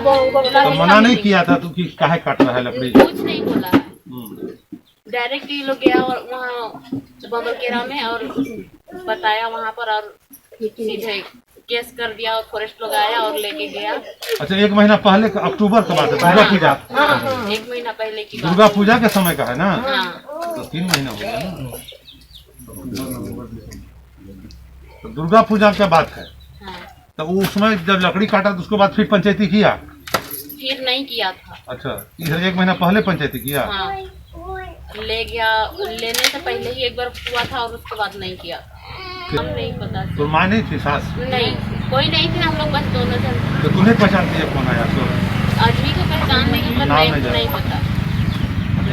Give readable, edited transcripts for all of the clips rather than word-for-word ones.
बोला तो मना नहीं किया था तू कि काहे काट रहा है लकड़ी? कुछ नहीं बोला है, डायरेक्ट ये लोग गया और वहाँ बबलकेरा में और बताया वहाँ पर और सीधे केस कर दिया और फॉरेस्ट लोग आया और लेके गया। अच्छा, 1 महीना पहले अक्टूबर का बात है, दुर्गा पूजा? हाँ, 1 महीना पहले की बात। दुर्गा पूजा के समय का है ना? हाँ। तो 3 महीना हो गया ना। तो दुर्गा पूजा क्या बात है? हाँ। तो उसमें जब लकड़ी काटा तो उसके बाद फिर पंचायती किया? फिर नहीं किया था। अच्छा, इधर 1 महीना पहले पंचायती किया? हाँ, ले गया, लेने से पहले ही एक बार हुआ था और उसके बाद नहीं किया। हम नहीं पता। तो माँ नहीं थी, सास? नहीं, कोई नहीं थी, हम लोग बस दोनों जन। तो तुम्हें पहचानती है कौन आया? तो आदमी को पहचान नहीं, पर नहीं पता।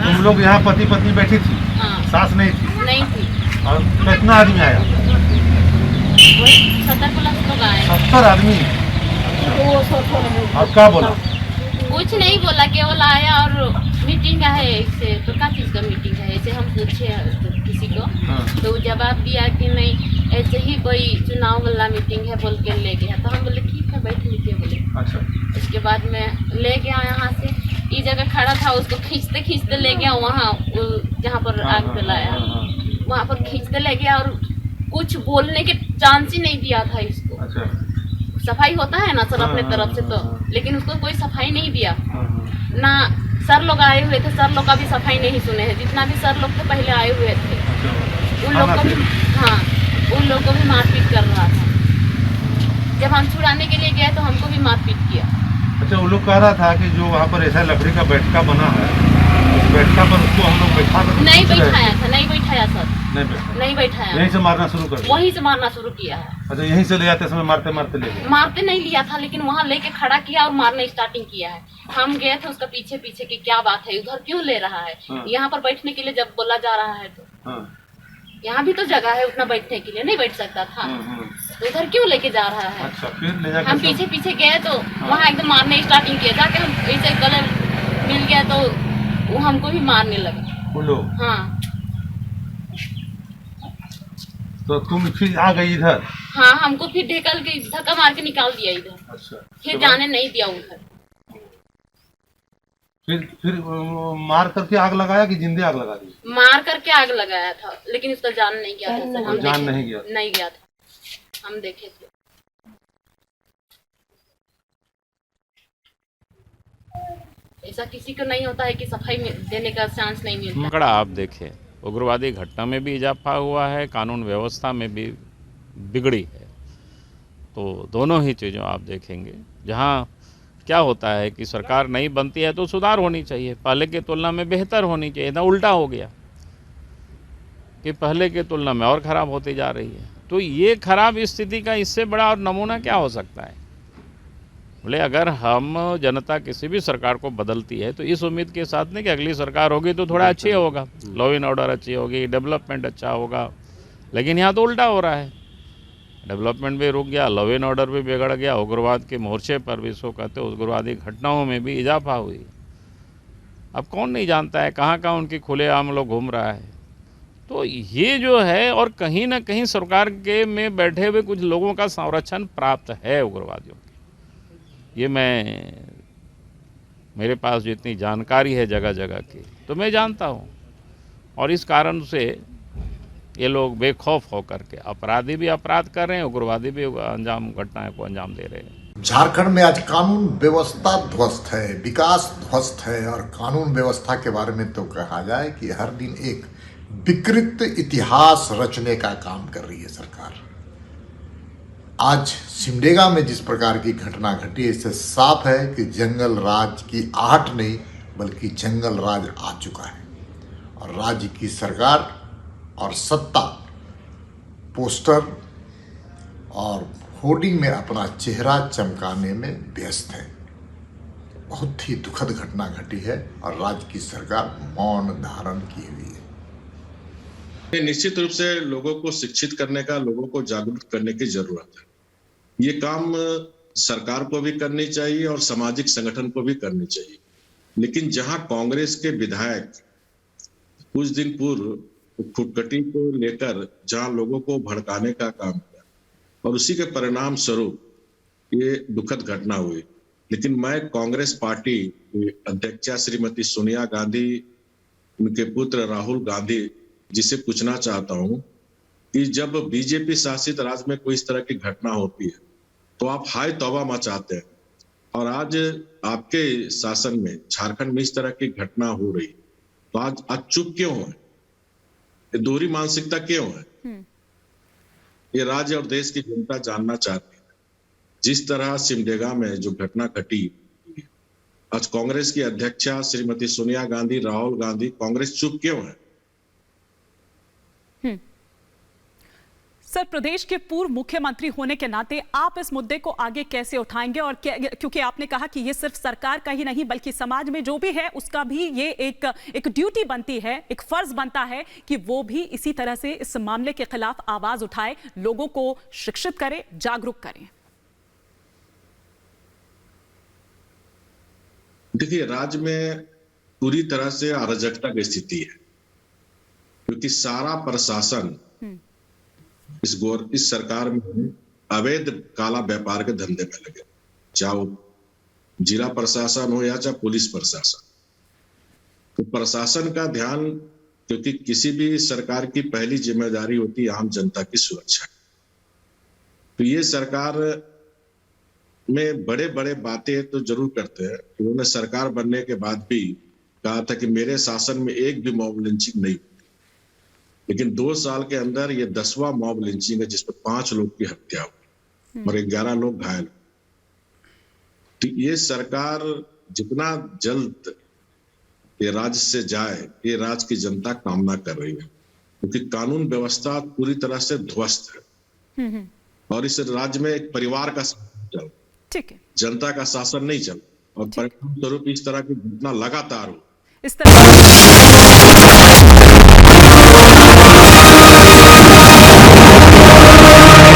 तुम लोग यहाँ पति पत्नी बैठी थी? हाँ। सास नहीं थी? नहीं थी। और कितना आदमी आया? वही 70+ लोग आए। 70 आदमी? और क्या बोला? कुछ नहीं बोला, केवल आया और मीटिंग है इससे, तो क्या चीज़ का मीटिंग है ऐसे हम पूछे किसी को। हाँ। तो वो जवाब दिया कि नहीं ऐसे ही कोई चुनाव वाला मीटिंग है बोल के ले गया। तो हम बोले ठीक है बैठ लीजिए बोले। अच्छा। उसके बाद में ले गया यहाँ से, इस जगह खड़ा था, उसको खींचते खींचते ले गया वहाँ जहाँ पर आग जलाया, वहाँ पर खींचते ले गया और कुछ बोलने के चांस ही नहीं दिया था इसको। अच्छा। सफाई होता है ना सर अपने तरफ से, तो लेकिन उसको कोई सफाई नहीं दिया ना। सर लोग आए हुए थे, सर लोग का भी सफाई नहीं सुने हैं, जितना भी सर लोग थे पहले आए हुए थे उन लोग को भी, हाँ उन लोग को भी मारपीट कर रहा था। जब हम छुड़ाने के लिए गए तो हमको भी मारपीट किया। अच्छा, वो लोग कह रहा था कि जो वहाँ पर ऐसा लकड़ी का बैठका बना है, उस बैठका पर उसको हम लोग बैठा कर नहीं बैठाया था, नहीं बैठाया सर, नहीं बैठाया। यहीं से मारना शुरू कर दिया? वहीं से मारना शुरू किया है। अच्छा, यहीं से ले जाते समय मारते मारते ले गए? मारते नहीं लिया था, लेकिन वहाँ लेके खड़ा किया और मारने स्टार्टिंग किया है। हम गए थे उसका पीछे पीछे कि क्या बात है, उधर क्यों ले रहा है? यहाँ पर बैठने के लिए जब बोला जा रहा है तो यहाँ भी तो जगह है उतना बैठने के लिए, नहीं बैठ सकता था, तो उधर क्यों लेके जा रहा है? अच्छा, फिर ले जाके हम पीछे पीछे गए तो वहाँ एकदम मारने स्टार्टिंग किया, जाके हम ऐसे गले मिल गया तो वो हमको भी मारने लगा वो लोग। हाँ। तो तुम फिर आ गई इधर? हाँ, हमको फिर ढेकल के धक्का मार के निकाल दिया इधर। अच्छा। फिर जाने नहीं दिया उधर। फिर मार करके आग लगाया कि जिंदे आग लगा दी? मार करके आग लगाया था, लेकिन उसका जान नहीं गया था। हम जान नहीं गया? नहीं गया था, हम देखे थे। ऐसा किसी को नहीं होता है कि सफाई देने का चांस नहीं मिलता। मकड़ा आप देखें, उग्रवादी घटना में भी इजाफा हुआ है, कानून व्यवस्था में भी बिगड़ी है। तो दोनों ही चीज़ों आप देखेंगे, जहाँ क्या होता है कि सरकार नहीं बनती है तो सुधार होनी चाहिए, पहले की तुलना में बेहतर होनी चाहिए ना, उल्टा हो गया कि पहले की तुलना में और ख़राब होती जा रही है। तो ये खराब स्थिति का इससे बड़ा और नमूना क्या हो सकता है? बोले अगर हम जनता किसी भी सरकार को बदलती है तो इस उम्मीद के साथ नहीं कि अगली सरकार होगी तो थोड़ा अच्छी होगा, लॉ एंड ऑर्डर अच्छी होगी, डेवलपमेंट अच्छा होगा, लेकिन यहाँ तो उल्टा हो रहा है। डेवलपमेंट भी रुक गया, लॉ एंड ऑर्डर भी बिगड़ गया, उग्रवाद के मोर्चे पर भी इसको कहते उग्रवादी घटनाओं में भी इजाफा हुई। अब कौन नहीं जानता है कहाँ कहाँ उनकी खुलेआम लोग घूम रहा है। तो ये जो है, और कहीं ना कहीं सरकार के में बैठे हुए कुछ लोगों का संरक्षण प्राप्त है उग्रवादियों की। ये मेरे पास जितनी जानकारी है जगह जगह की तो मैं जानता हूँ, और इस कारण से ये लोग बेखौफ होकर के अपराधी भी अपराध कर रहे हैं, उग्रवादी भी घटनाएं को अंजाम दे रहे हैं। झारखंड में आज कानून व्यवस्था ध्वस्त है, विकास ध्वस्त है, और कानून व्यवस्था के बारे में तो कहा जाए कि हर दिन एक विकृत इतिहास रचने का काम कर रही है सरकार। आज सिमडेगा में जिस प्रकार की घटना घटी, इससे साफ है कि जंगल राज की आहट नहीं बल्कि जंगल राज आ चुका है, और राज्य की सरकार और सत्ता पोस्टर और होर्डिंग में अपना चेहरा चमकाने में व्यस्त है। बहुत ही दुखद घटना घटी है और राज्य की सरकार मौन धारण की हुई है। निश्चित रूप से लोगों को शिक्षित करने का, लोगों को जागरूक करने की जरूरत है। ये काम सरकार को भी करनी चाहिए और सामाजिक संगठन को भी करनी चाहिए। लेकिन जहां कांग्रेस के विधायक कुछ दिन पूर्व खुदकटी को लेकर जहां लोगों को भड़काने का काम किया और उसी के परिणाम स्वरूप ये दुखद घटना हुई, लेकिन मैं कांग्रेस पार्टी की अध्यक्षा श्रीमती सोनिया गांधी, उनके पुत्र राहुल गांधी जी से पूछना चाहता हूं कि जब बीजेपी शासित राज्य में कोई इस तरह की घटना होती है तो आप हाय तौबा मचाते हैं, और आज आपके शासन में झारखंड में इस तरह की घटना हो रही, तो आज चुप क्यों है? ये दोहरी मानसिकता क्यों है? ये राज्य और देश की जनता जानना चाहती है। जिस तरह सिमडेगा में जो घटना घटी, आज कांग्रेस की अध्यक्षा श्रीमती सोनिया गांधी, राहुल गांधी, कांग्रेस चुप क्यों है? सर, प्रदेश के पूर्व मुख्यमंत्री होने के नाते आप इस मुद्दे को आगे कैसे उठाएंगे? और क्योंकि आपने कहा कि ये सिर्फ सरकार का ही नहीं बल्कि समाज में जो भी है उसका भी ये एक ड्यूटी बनती है, एक फर्ज बनता है कि वो भी इसी तरह से इस मामले के खिलाफ आवाज उठाए, लोगों को शिक्षित करे, जागरूक करें। देखिए, राज्य में पूरी तरह से अराजकता की स्थिति है, क्योंकि सारा प्रशासन इस सरकार में अवैध काला व्यापार के धंधे में लगे, चाहे वो जिला प्रशासन हो या चाहे पुलिस प्रशासन। तो प्रशासन का ध्यान, क्योंकि किसी भी सरकार की पहली जिम्मेदारी होती है आम जनता की सुरक्षा। तो ये सरकार में बड़े बड़े बातें तो जरूर करते हैं। उन्होंने सरकार बनने के बाद भी कहा था कि मेरे शासन में एक भी मॉब लिंचिंग नहीं, लेकिन 2 साल के अंदर ये 10वां मॉब लिंचिंग है जिसमें 5 लोग की हत्या हुई और 11 लोग घायल। तो ये सरकार जितना जल्द ये राज्य से जाए, ये राज्य की जनता कामना कर रही है, क्योंकि कानून व्यवस्था पूरी तरह से ध्वस्त है और इस राज्य में एक परिवार का शासन चल, ठीक है, जनता का शासन नहीं चल, और परिणाम स्वरूप इस तरह की घटना लगातार हो। इस तरह